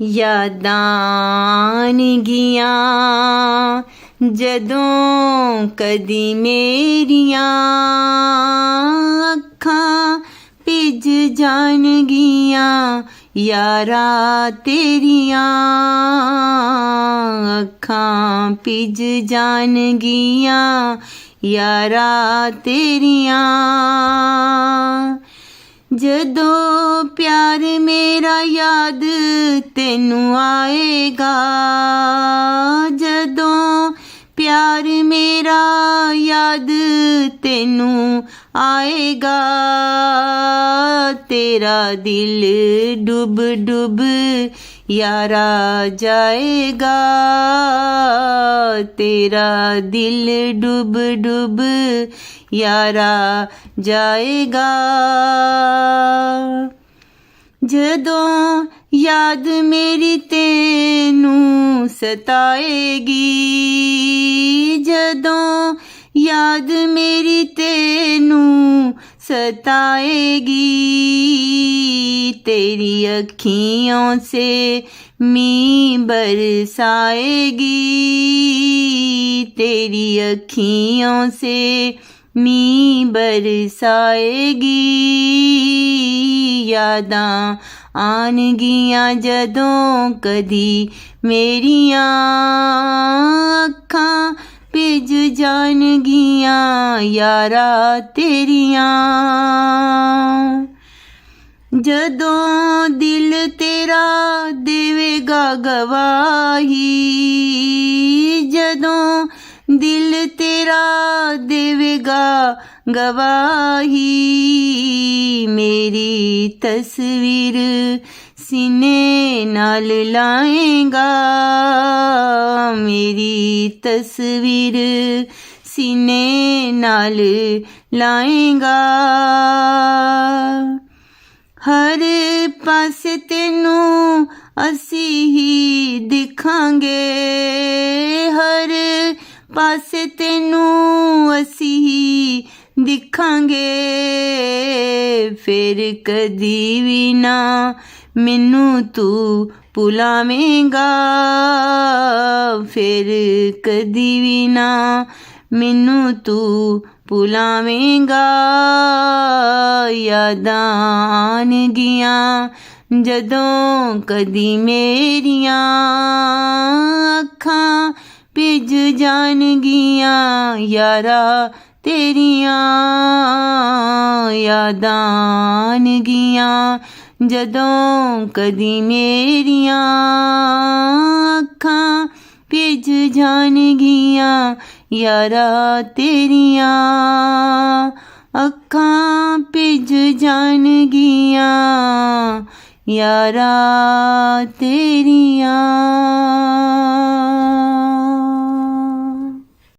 यादां आनगियां जदों कदी मेरियां अखां भਿੱਜ ਜਾਣਗੀਆਂ यारा तेरियां अखां भਿੱਜ ਜਾਣਗੀਆਂ यारा तेरियां जदों प्यार मेरा याद तेनू आएगा जदों प्यार मेरा याद तेनू आएगा तेरा दिल डुब डुब यारा जाएगा तेरा दिल डुब डुब यारा जाएगा जदों याद मेरी तेनू सताएगी जदों याद मेरी तेनू सताएगी तेरी अखियों से मीं बरसाएगी तेरी अखियों से मीं बरसाएगी यादां आनगियां जदों कदी मेरियां अखां ਭਿੱਜ ਜਾਣਗੀਆਂ यारा तेरियां जदों दिल तेरा देवेगा गवाही जदों दिल तेरा देवेगा गवाही मेरी तस्वीर सीने नाल लाएगा मेरी तस्वीर सीने नाल लाएगा हर पासे तेनू असी ही दिखांगे हर पासे तेनू असी ही दिखांगे फिर कदी भी ना मैनू तू भुलावेंगा फिर कदी भी ना मैनू तू भुलावेंगा यादां आनगियां जदों कदी मेरियां अखां भਿੱਜ ਜਾਣਗੀਆਂ यारा तेरियां यादां आनगियां जदों कदी मेरियां अखां भਿੱਜ ਜਾਣਗੀਆਂ यारा तेरियां अखां भਿੱਜ ਜਾਣਗੀਆਂ यारा तेरियां।